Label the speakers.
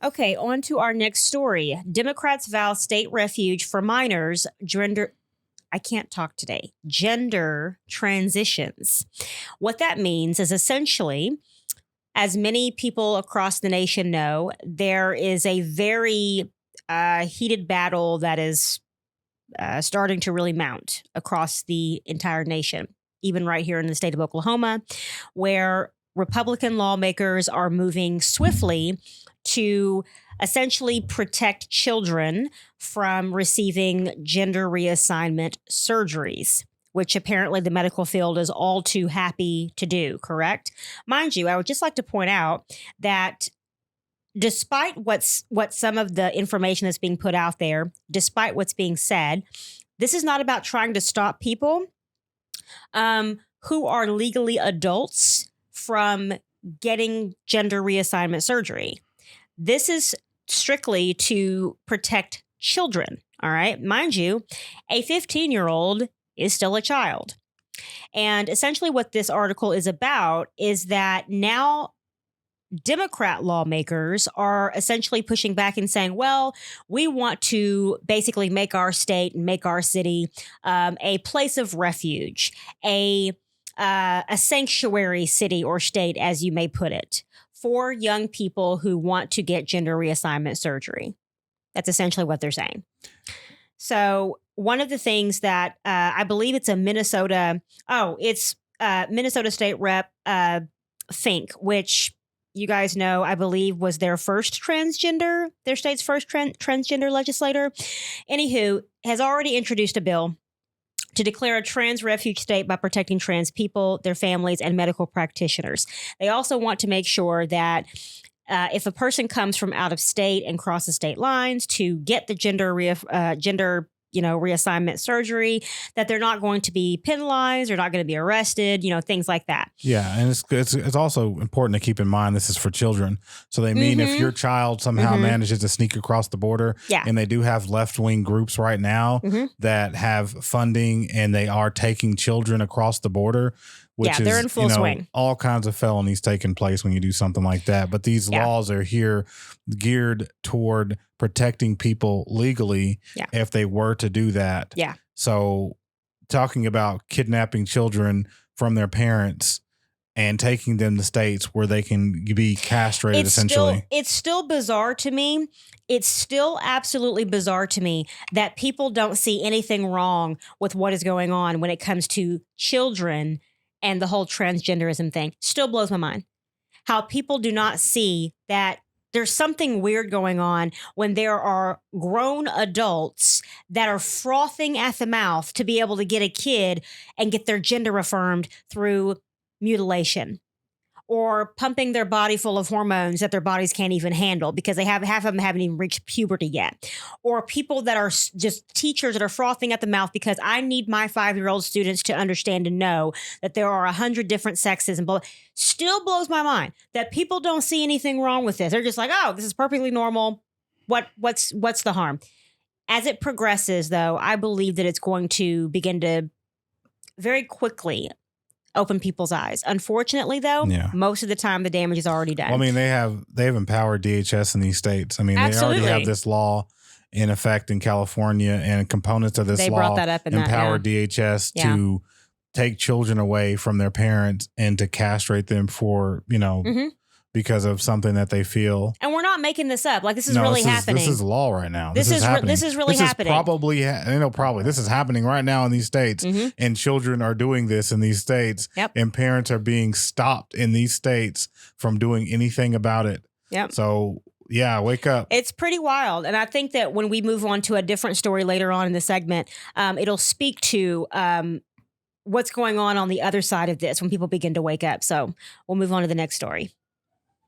Speaker 1: Okay, on to our next story. Democrats vow state refuge for minors, I can't talk today, gender transitions. What that means is essentially, as many people across the nation know, there is a very heated battle that is starting to really mount across the entire nation, even right here in the state of Oklahoma, where Republican lawmakers are moving swiftly to essentially protect children from receiving gender reassignment surgeries, which apparently the medical field is all too happy to do, correct? Mind you, I would just like to point out that despite what some of the information that's being put out there, despite what's being said, this is not about trying to stop people who are legally adults from getting gender reassignment surgery. This is strictly to protect children. All right. Mind you, a 15-year-old is still a child. And essentially what this article is about is that now Democrat lawmakers are essentially pushing back and saying, well, we want to basically make our state and make our city a place of refuge, a sanctuary city or state, as you may put it, for young people who want to get gender reassignment surgery. That's essentially what they're saying. So one of the things that I believe it's a Minnesota State Rep Fink, which you guys know, I believe was their state's first transgender legislator. Anywho, has already introduced a bill to declare a trans refuge state by protecting trans people, their families, and medical practitioners. They also want to make sure that if a person comes from out of state and crosses state lines to get the gender reassignment surgery, that they're not going to be penalized, they're not going to be arrested, things like that.
Speaker 2: Yeah, and it's also important to keep in mind this is for children. So they mean if your child somehow manages to sneak across the border, and they do have left-wing groups right now that have funding and they are taking children across the border, which
Speaker 1: they're in full swing.
Speaker 2: All kinds of felonies taking place when you do something like that. But these laws are here geared toward protecting people legally if they were to do that.
Speaker 1: Yeah.
Speaker 2: So talking about kidnapping children from their parents and taking them to states where they can be castrated, essentially.
Speaker 1: It's still bizarre to me. It's still absolutely bizarre to me that people don't see anything wrong with what is going on when it comes to children and the whole transgenderism thing. Still blows my mind. How people do not see that there's something weird going on when there are grown adults that are frothing at the mouth to be able to get a kid and get their gender affirmed through mutilation, or pumping their body full of hormones that their bodies can't even handle because half of them haven't even reached puberty yet, or people that are just teachers that are frothing at the mouth because I need my 5-year-old students to understand and know that there are 100 different sexes and still blows my mind that people don't see anything wrong with this. They're just like, oh, this is perfectly normal. What's the harm? As it progresses, though, I believe that it's going to begin to very quickly open people's eyes. Unfortunately, though, most of the time the damage is already done.
Speaker 2: Well, I mean, they have empowered DHS in these states. I mean,
Speaker 1: Absolutely.
Speaker 2: They already have this law in effect in California, and components of this
Speaker 1: they
Speaker 2: law
Speaker 1: brought that up in
Speaker 2: empower DHS to take children away from their parents and to castrate them for, because of something that they feel.
Speaker 1: And we're not making this up. Like, this is really happening.
Speaker 2: This is law right now.
Speaker 1: This is really happening.
Speaker 2: This is this is happening right now in these states, and children are doing this in these states, and parents are being stopped in these states from doing anything about it. Yep. So, wake up.
Speaker 1: It's pretty wild. And I think that when we move on to a different story later on in the segment, it'll speak to what's going on the other side of this when people begin to wake up. So we'll move on to the next story.